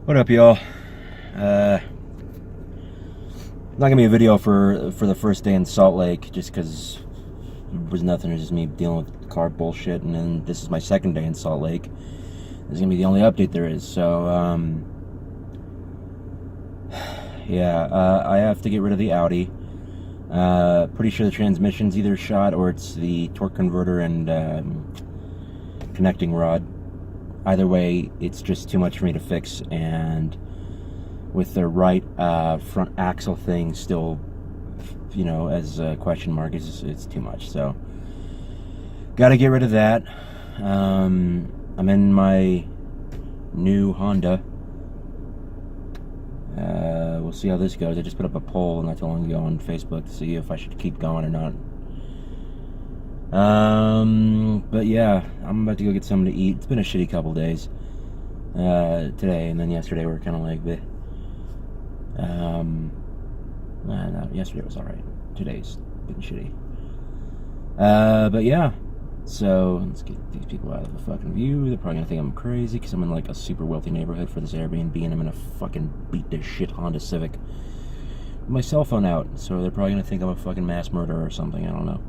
What up, y'all? Not gonna be a video for the first day in Salt Lake, just because it was nothing. It was just me dealing with car bullshit, and then this is my second day in Salt Lake. This is gonna be the only update there is. So, I have to get rid of the Audi. Pretty sure the transmission's either shot or it's the torque converter and connecting rod. Either way, it's just too much for me to fix, and with the right front axle thing still, you know, as a question mark, it's too much. So, gotta get rid of that. I'm in my new Honda. We'll see how this goes. I just put up a poll not too long ago on Facebook to see if I should keep going or not. But yeah, I'm about to go get something to eat. It's been a shitty couple days. Today and then yesterday were kind of like the. No, yesterday was alright. Today's been shitty. But yeah. So let's get these people out of the fucking view. They're probably gonna think I'm crazy because I'm in like a super wealthy neighborhood for this Airbnb, and I'm in a fucking beat to shit Honda Civic with my cell phone out. So they're probably gonna think I'm a fucking mass murderer or something. I don't know.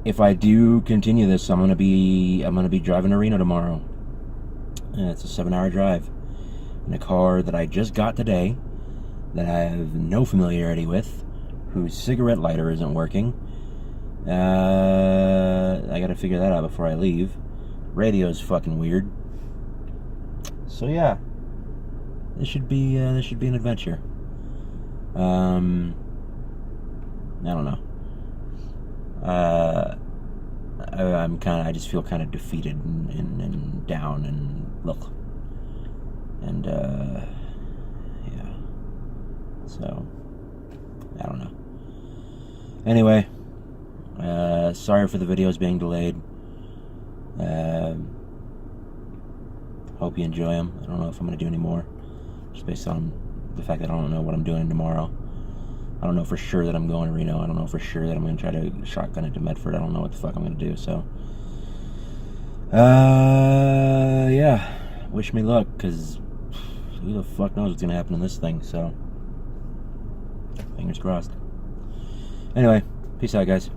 If I do continue this, I'm gonna be driving to Reno tomorrow, and it's a 7-hour drive in a car that I just got today, that I have no familiarity with, whose cigarette lighter isn't working. I gotta figure that out before I leave. Radio's fucking weird. So yeah, this should be an adventure. I don't know. I just feel kind of defeated and down and look. And yeah. So I don't know. Anyway, sorry for the videos being delayed. Hope you enjoy them. I don't know if I'm gonna do any more, just based on the fact that I don't know what I'm doing tomorrow. I don't know for sure that I'm going to Reno. I don't know for sure that I'm going to try to shotgun it to Medford. I don't know what the fuck I'm going to do, so. Yeah. Wish me luck, because who the fuck knows what's going to happen in this thing, so. Fingers crossed. Anyway, peace out, guys.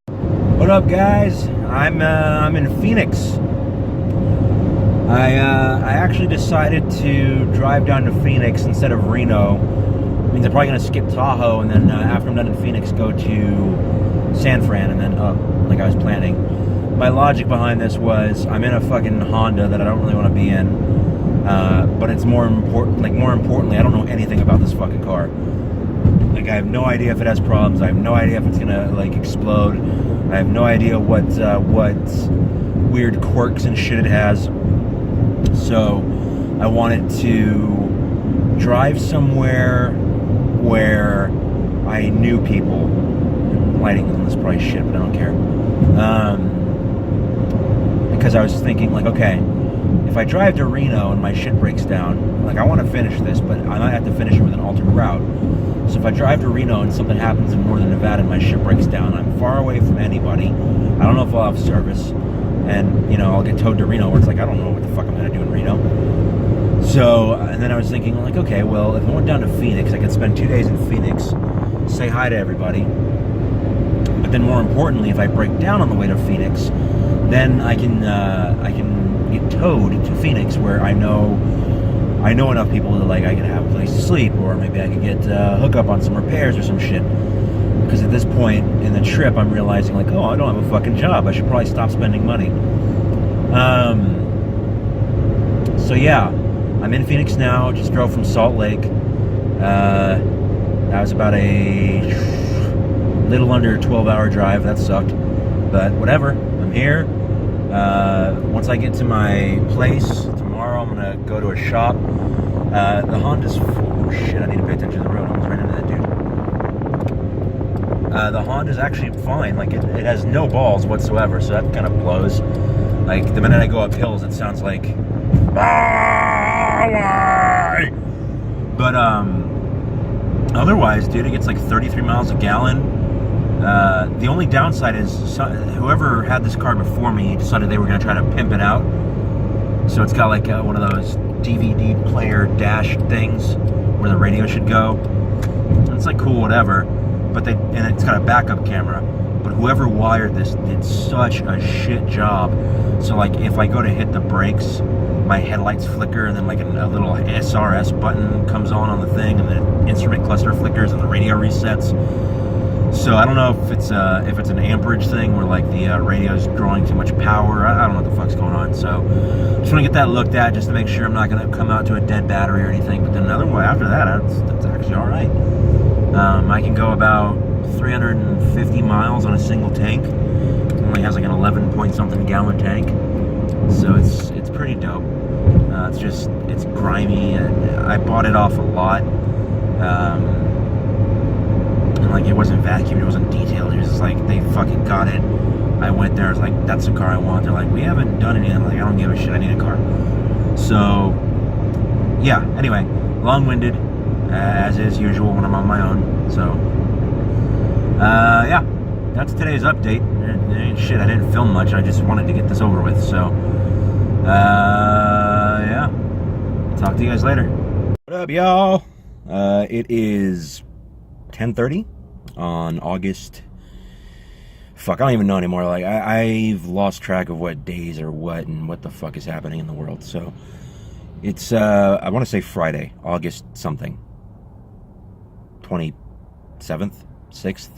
What up, guys? I'm in Phoenix. I actually decided to drive down to Phoenix instead of Reno. Means I'm probably going to skip Tahoe, and then after I'm done in Phoenix, go to San Fran, and then up, like I was planning. My logic behind this was, I'm in a fucking Honda that I don't really want to be in, but it's more importantly, I don't know anything about this fucking car. Like, I have no idea if it has problems. I have no idea if it's going to, like, explode. I have no idea what weird quirks and shit it has. So, I wanted to drive somewhere where I knew people. Lighting on this probably shit, but I don't care. Because I was thinking, like, okay, if I drive to Reno and my shit breaks down, like, I want to finish this, but I might have to finish it with an alternate route. So if I drive to Reno and something happens in northern Nevada and my shit breaks down, I'm far away from anybody. I don't know if I'll have service, and, you know, I'll get towed to Reno, where it's like, I don't know what the fuck I'm going to do in Reno. So, and then I was thinking, like, okay, well, if I went down to Phoenix, I could spend 2 days in Phoenix, say hi to everybody. But then more importantly, if I break down on the way to Phoenix, then I can get towed to Phoenix, where I know enough people that, like, I can have a place to sleep, or maybe I could get hook up on some repairs or some shit. Because at this point in the trip, I'm realizing, like, oh, I don't have a fucking job. I should probably stop spending money. So yeah, I'm in Phoenix now. Just drove from Salt Lake. That was about a little under 12-hour drive. That sucked, but whatever. I'm here. Once I get to my place tomorrow, I'm gonna go to a shop. The Honda's oh shit! I need to pay attention to the road. I almost ran into that dude. The Honda's actually fine. Like, it has no balls whatsoever, so that kind of blows. Like, the minute I go up hills, it sounds like. But otherwise, dude, it gets like 33 miles a gallon. The only downside is whoever had this car before me decided they were going to try to pimp it out. So it's got like one of those DVD player dash things where the radio should go. It's like cool, whatever. But and it's got a backup camera. But whoever wired this did such a shit job. So like if I go to hit the brakes, my headlights flicker, and then like a little SRS button comes on the thing, and the instrument cluster flickers, and the radio resets. So I don't know if it's an amperage thing where like the radio's drawing too much power. I don't know what the fuck's going on. So just want to get that looked at just to make sure I'm not going to come out to a dead battery or anything. But then another way after that, that's actually all right. I can go about 350 miles on a single tank. It only has like an 11 point something gallon tank, so it's pretty dope. It's grimy. I bought it off a lot. And like it wasn't vacuumed, it wasn't detailed. It was just like they fucking got it. I went there, I was like, that's the car I want. They're like, we haven't done anything. I'm like, I don't give a shit, I need a car. So yeah, anyway, long-winded as is usual when I'm on my own. So yeah, that's today's update. Shit, I didn't film much, I just wanted to get this over with. So yeah, talk to you guys later. What up, y'all? It is 10:30 on August. Fuck, I don't even know anymore. Like I've lost track of what days are what and what the fuck is happening in the world. So it's I want to say Friday, August something. 27th, 6th,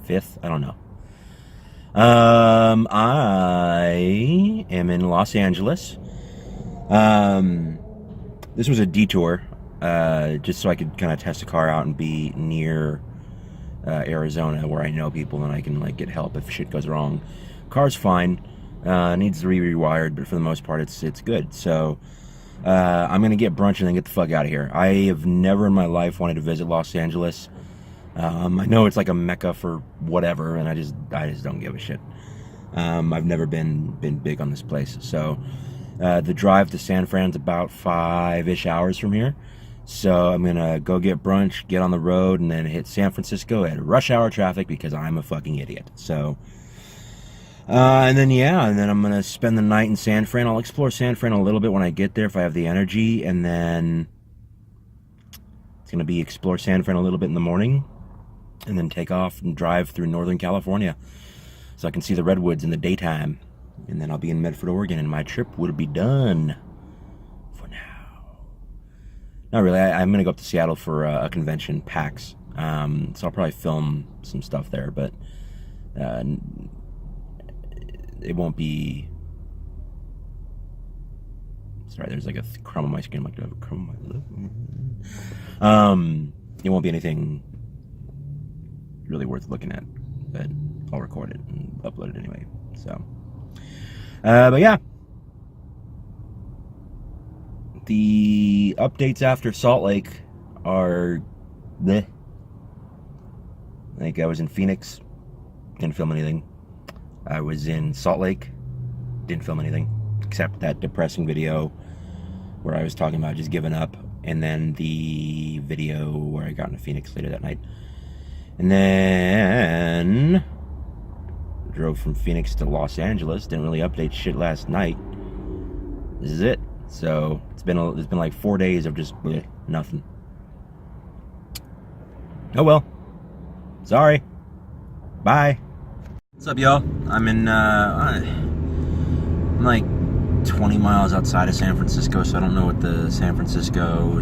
5th, I don't know. I am in Los Angeles. This was a detour. Just so I could kind of test the car out and be near Arizona, where I know people and I can like get help if shit goes wrong. Car's fine, needs to be rewired, but for the most part, it's good. So I'm gonna get brunch and then get the fuck out of here. I have never in my life wanted to visit Los Angeles. I know it's like a mecca for whatever, and I just don't give a shit. I've never been big on this place. So the drive to San Fran's about 5-ish hours from here. So I'm gonna go get brunch, get on the road, and then hit San Francisco at rush hour traffic because I'm a fucking idiot. So and then I'm gonna spend the night in San Fran. I'll explore San Fran a little bit when I get there if I have the energy, and then it's gonna be explore San Fran a little bit in the morning, and then take off and drive through Northern California so I can see the redwoods in the daytime, and then I'll be in Medford, Oregon, and my trip will be done. Not really. I'm going to go up to Seattle for a convention, PAX. So I'll probably film some stuff there, but it won't be... Sorry, there's like a crumb on my screen. I'm like, do I have a crumb on my lip? It won't be anything really worth looking at, but I'll record it and upload it anyway. So, but yeah. The updates after Salt Lake are bleh. Like I was in Phoenix, didn't film anything. I was in Salt Lake, didn't film anything except that depressing video where I was talking about just giving up, and then the video where I got into Phoenix later that night. And then drove from Phoenix to Los Angeles, didn't really update shit last night. This is it. So it's been like 4 days of just bleh, nothing. Oh well. Sorry. Bye. What's up, y'all? I'm like 20 miles outside of San Francisco, so I don't know what the San Francisco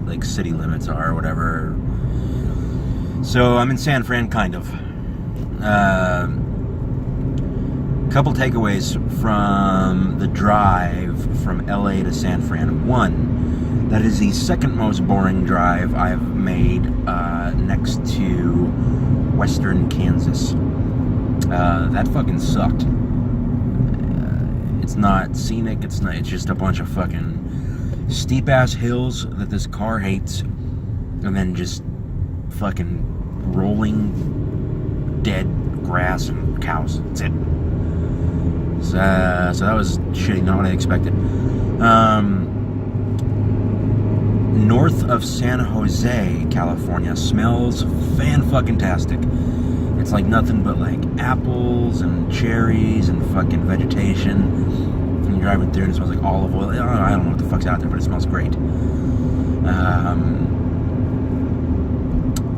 like city limits are or whatever. So I'm in San Fran, kind of. Couple takeaways from the drive from LA to San Fran. One, that is the second most boring drive I've made next to western Kansas. That fucking sucked. It's not scenic, it's just a bunch of fucking steep ass hills that this car hates, and then just fucking rolling dead grass and cows. That's it. So that was shitty, not what I expected. North of San Jose, California, smells fan-fucking-tastic. It's like nothing but like apples and cherries and fucking vegetation. And you're driving through and it smells like olive oil. I don't know what the fuck's out there, but it smells great.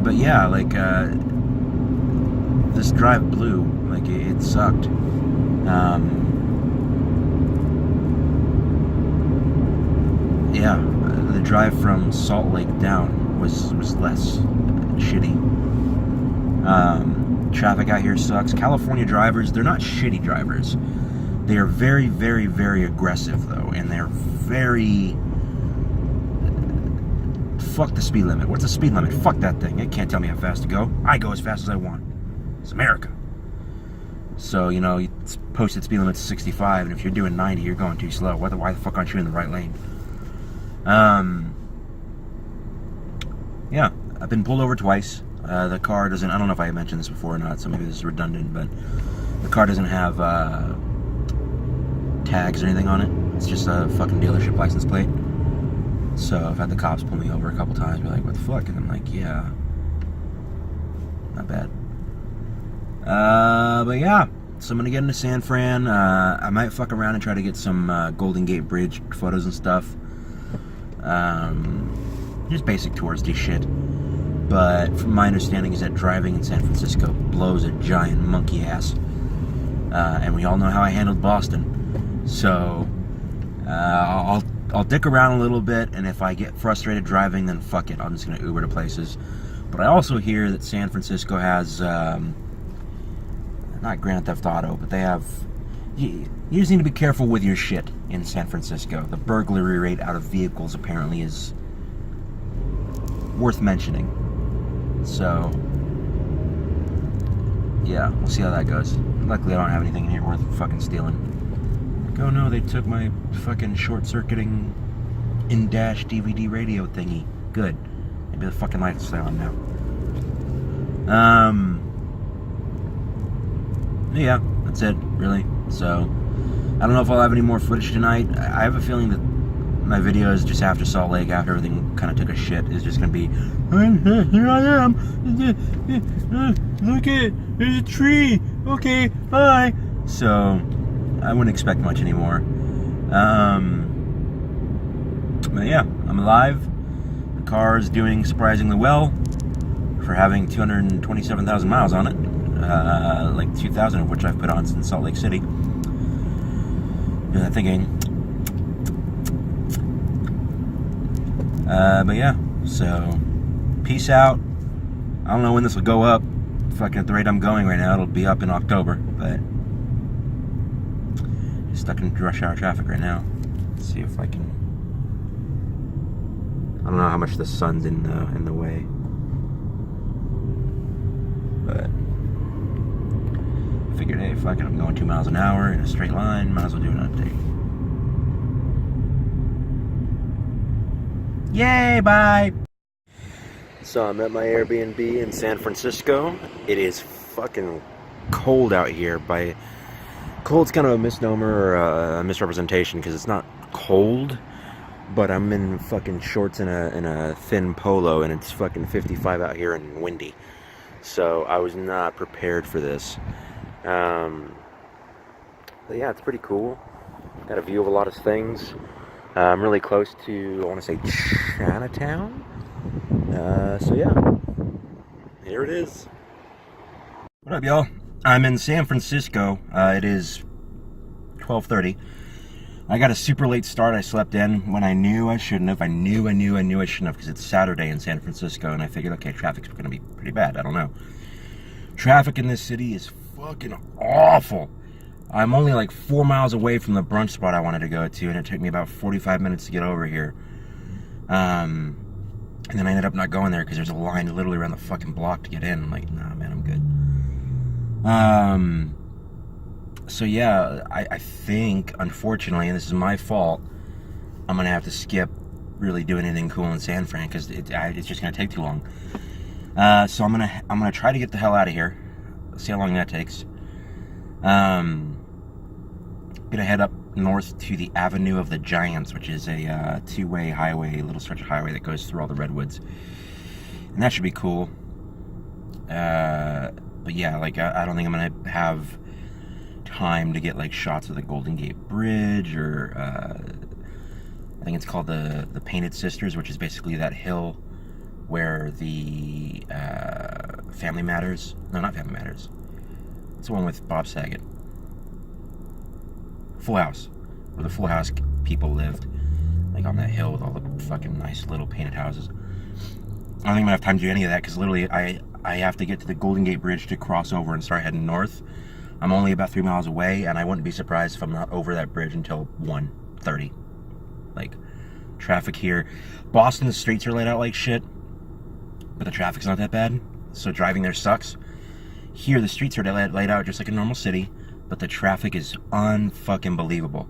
But yeah, like, this drive blew. Like, it sucked. Yeah, the drive from Salt Lake down was less shitty. Traffic out here sucks. California drivers, they're not shitty drivers. They are very, very, very aggressive, though, and they're very... Fuck the speed limit. What's the speed limit? Fuck that thing. It can't tell me how fast to go. I go as fast as I want. It's America. So, you know, it's posted speed limit's 65, and if you're doing 90, you're going too slow. Why the fuck aren't you in the right lane? Yeah, I've been pulled over twice. The car doesn't, I don't know if I mentioned this before or not, so maybe this is redundant, but the car doesn't have tags or anything on it. It's just a fucking dealership license plate. So I've had the cops pull me over a couple times, be like, what the fuck? And I'm like, yeah, not bad. But yeah, so I'm gonna get into San Fran. I might fuck around and try to get some Golden Gate Bridge photos and stuff. Just basic touristy shit. But from my understanding is that driving in San Francisco blows a giant monkey ass. And we all know how I handled Boston. So I'll dick around a little bit, and if I get frustrated driving, then fuck it, I'm just gonna Uber to places. But I also hear that San Francisco has not Grand Theft Auto, but they have, you just need to be careful with your shit in San Francisco. The burglary rate out of vehicles apparently is worth mentioning. So yeah, we'll see how that goes. Luckily I don't have anything in here worth fucking stealing. Like, oh no, they took my fucking short-circuiting in-dash DVD radio thingy. Good. Maybe the fucking lights stay on now. Yeah, that's it, really. So, I don't know if I'll have any more footage tonight. I have a feeling that my videos just after Salt Lake, after everything kind of took a shit, is just going to be, here I am, look at, there's a tree, okay, bye. So, I wouldn't expect much anymore. But yeah, I'm alive. The car is doing surprisingly well for having 227,000 miles on it. Like 2,000 of which I've put on since Salt Lake City. Thinking. But yeah, so peace out. I don't know when this will go up. Fucking at the rate I'm going right now, it'll be up in October. But stuck in rush hour traffic right now. Let's see if I can. I don't know how much the sun's in the way, but I figured, hey, fuck it, I'm going 2 miles an hour in a straight line. Might as well do an update. Yay! Bye. So I'm at my Airbnb in San Francisco. It is fucking cold out here. By cold's kind of a misnomer or a misrepresentation because it's not cold. But I'm in fucking shorts and a thin polo, and it's fucking 55 out here and windy. So I was not prepared for this. But yeah, it's pretty cool. Got a view of a lot of things. I'm really close to, I want to say, Chinatown. So yeah, here it is. What up, y'all? I'm in San Francisco. It is 12:30. I got a super late start. I slept in when I knew I shouldn't have. I knew I shouldn't have because it's Saturday in San Francisco, and I figured, okay, traffic's going to be pretty bad. I don't know. Traffic in this city is fucking awful. I'm only like 4 miles away from the brunch spot I wanted to go to, and it took me about 45 minutes to get over here. And then I ended up not going there because there's a line literally around the fucking block to get in. I'm like, nah, man, I'm good. So yeah, I think, unfortunately, and this is my fault, I'm gonna have to skip really doing anything cool in San Fran because it's just gonna take too long. So I'm gonna try to get the hell out of here. See how long that takes. Gonna head up north to the Avenue of the Giants, which is a two-way highway, little stretch of highway that goes through all the redwoods, and that should be cool. But yeah, like I don't think I'm gonna have time to get like shots of the Golden Gate Bridge, or I think it's called the Painted Sisters, which is basically that hill where the Family Matters, no, not Family Matters, it's the one with Bob Saget, Full House, where the Full House people lived, like on that hill with all the fucking nice little painted houses. I don't think I'm gonna have time to do any of that, because literally I have to get to the Golden Gate Bridge to cross over and start heading north. I'm only about 3 miles away, and I wouldn't be surprised if I'm not over that bridge until 1:30. Like, traffic here. Boston's streets are laid out like shit, but the traffic's not that bad, so driving there sucks. Here, the streets are laid out just like a normal city, but the traffic is unfucking believable.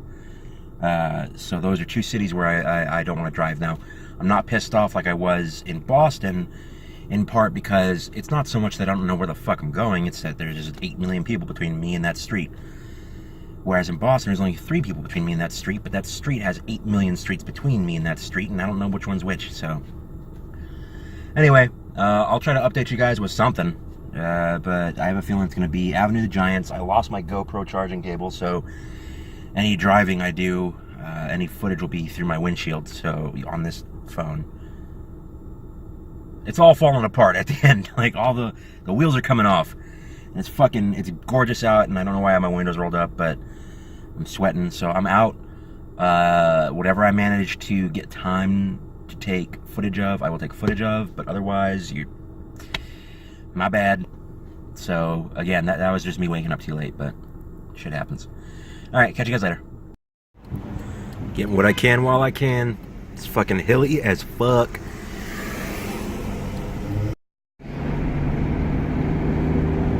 So those are two cities where I don't want to drive now. I'm not pissed off like I was in Boston, in part because it's not so much that I don't know where the fuck I'm going, it's that there's just 8 million people between me and that street. Whereas in Boston, there's only 3 people between me and that street, but that street has 8 million streets between me and that street, and I don't know which one's which, so... Anyway, I'll try to update you guys with something, but I have a feeling it's going to be Avenue of the Giants. I lost my GoPro charging cable, so any driving I do, any footage will be through my windshield, so on this phone. It's all falling apart at the end. Like, all the wheels are coming off. And it's gorgeous out, and I don't know why I have my windows rolled up, but I'm sweating, so I'm out. Whatever I manage to get time to take footage of, I will take footage of, but otherwise, my bad. So, again, that was just me waking up too late, but shit happens. Alright, catch you guys later. Getting what I can while I can. It's fucking hilly as fuck.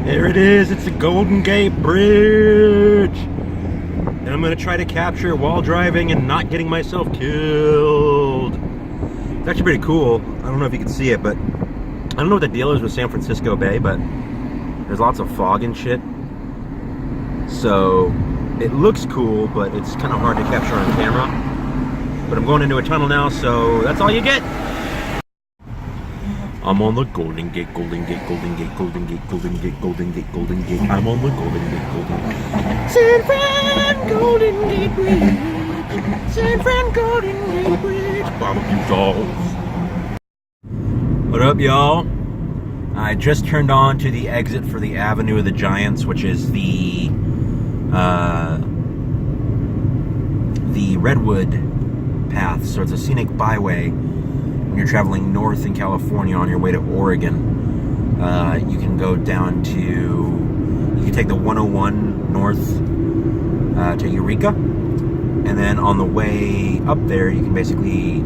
There it is, it's the Golden Gate Bridge. And I'm gonna try to capture it while driving and not getting myself killed. It's actually pretty cool. I don't know if you can see it, but I don't know what the deal is with San Francisco Bay, but there's lots of fog and shit. So it looks cool, but it's kind of hard to capture on camera. But I'm going into a tunnel now, so that's all you get. I'm on the Golden Gate, Golden Gate, Golden Gate, Golden Gate, Golden Gate, Golden Gate, Golden Gate. I'm on the Golden Gate, Golden Gate. San Fran Golden Gate Bridge. San Fran Golden Gate Bridge. Barbecue sauce. What up, y'all? I just turned on to the exit for the Avenue of the Giants, which is the Redwood path. So it's a scenic byway. When you're traveling north in California on your way to Oregon, you can go down to, you can take the 101 north to Eureka, and then on the way up there, you can basically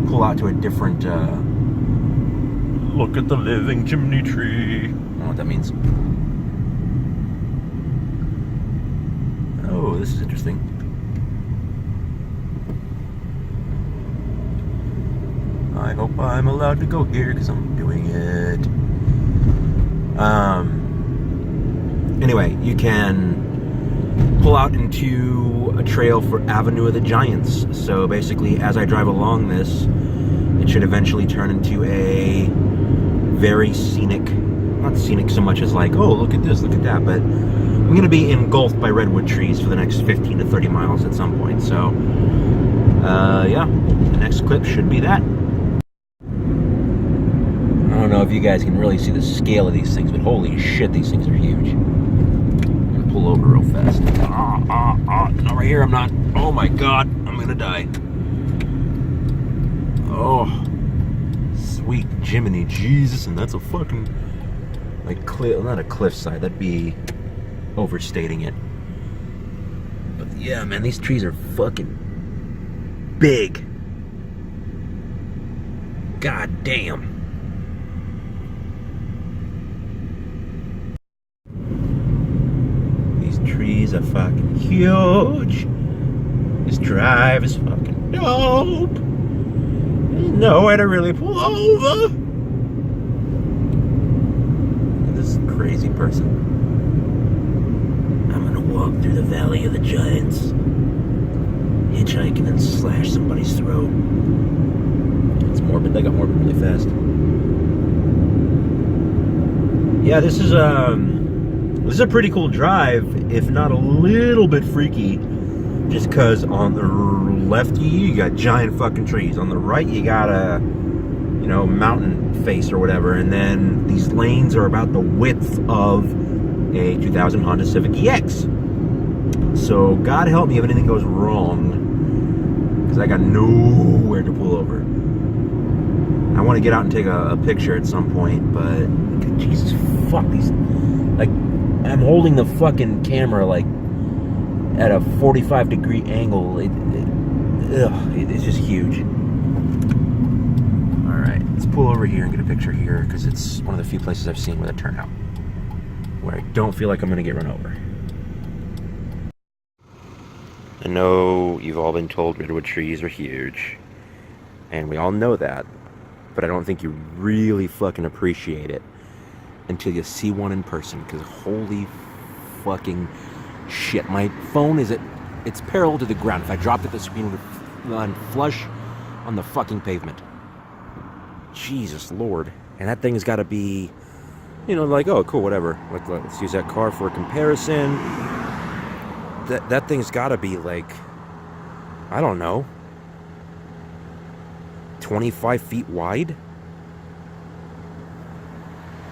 pull out to a different, look at the living chimney tree. I don't know what that means. Oh, this is interesting. I hope I'm allowed to go here because I'm doing it. Anyway, you can pull out into a trail for Avenue of the Giants. So basically, as I drive along this, it should eventually turn into a very scenic, not scenic so much as like, oh, look at this, look at that, but I'm going to be engulfed by redwood trees for the next 15 to 30 miles at some point. So, yeah, the next clip should be that. I don't know if you guys can really see the scale of these things, but holy shit, these things are huge. I'm gonna pull over real fast. No, right here I'm not. Oh my god, I'm gonna die. Oh, sweet Jiminy Jesus, and that's a fucking, like, cliff, not a cliffside, that'd be overstating it. But yeah, man, these trees are fucking big. God damn. Trees are fucking huge. This drive is fucking dope. There's nowhere to really pull over. This crazy person. I'm gonna walk through the Valley of the Giants, hitchhike, and then slash somebody's throat. It's morbid. They got morbid really fast. Yeah, this is This is a pretty cool drive, if not a little bit freaky, just because on the left you got giant fucking trees. On the right you got a, you know, mountain face or whatever, and then these lanes are about the width of a 2000 Honda Civic EX. So God help me if anything goes wrong, because I got nowhere to pull over. I want to get out and take a picture at some point, but Jesus fuck, these, like, I'm holding the fucking camera like at a 45-degree angle. It's just huge. All right, let's pull over here and get a picture here, because it's one of the few places I've seen with a turnout where I don't feel like I'm gonna get run over. I know you've all been told redwood trees are huge, and we all know that, but I don't think you really fucking appreciate it until you see one in person, because holy fucking shit, my phone is it's parallel to the ground. If I dropped it, the screen would run flush on the fucking pavement. Jesus Lord. And that thing's got to be, you know, like, oh cool, whatever, let's use that car for a comparison. That thing's got to be like, I don't know, 25 feet wide.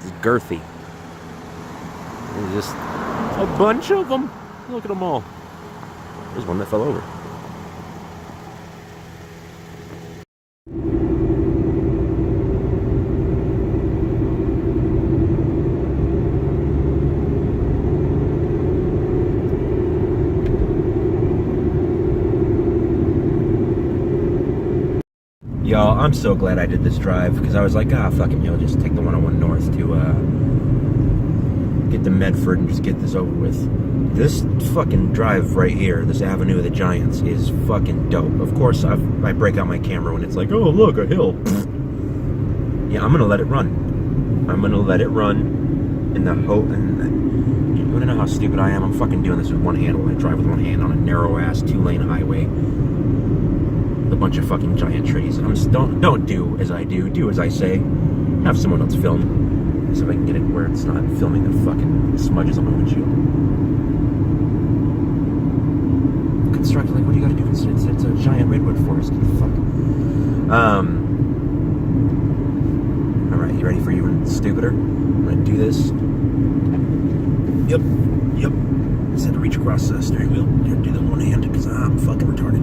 It's girthy. There's just a bunch of them. Look at them all. There's one that fell over. Y'all, I'm so glad I did this drive, because I was like, fuck it, just take the 101 north to get to Medford and just get this over with. This fucking drive right here, this Avenue of the Giants, is fucking dope. Of course, I break out my camera when it's like, oh look, a hill. Yeah, I'm gonna let it run. I'm gonna let it run in the hope. And you wanna know how stupid I am? I'm fucking doing this with one hand while I drive with one hand on a narrow ass 2-lane highway. A bunch of fucking giant trees. I'm just, don't do as I do as I say. Have someone else film, so I can get it where it's not filming the fucking smudges on my windshield. Construct, like, what do you gotta do? It's a giant redwood forest. Fuck. Alright, you ready for even stupider? I'm gonna do this. Yep. Just had to reach across the steering wheel. Here, do that one hand, because I'm fucking retarded.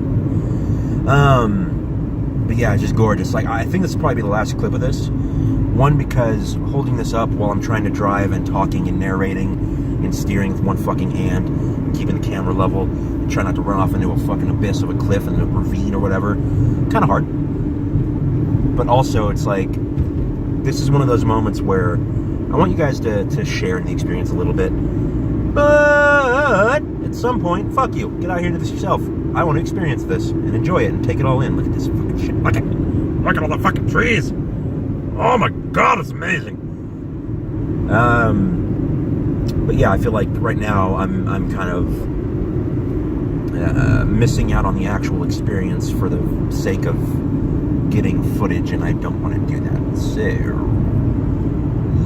But yeah, it's just gorgeous. Like, I think this will probably be the last clip of this. One, because holding this up while I'm trying to drive and talking and narrating and steering with one fucking hand, keeping the camera level, try not to run off into a fucking abyss of a cliff and a ravine or whatever, kind of hard. But also, it's like, this is one of those moments where I want you guys to share in the experience a little bit. But at some point, fuck you. Get out here and do this yourself. I want to experience this and enjoy it and take it all in. Look at this fucking shit. Look at all the fucking trees. Oh my god, it's amazing. But yeah, I feel like right now I'm kind of missing out on the actual experience for the sake of getting footage, and I don't want to do that. So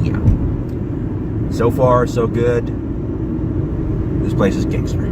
yeah. So far, so good. This place is gangster.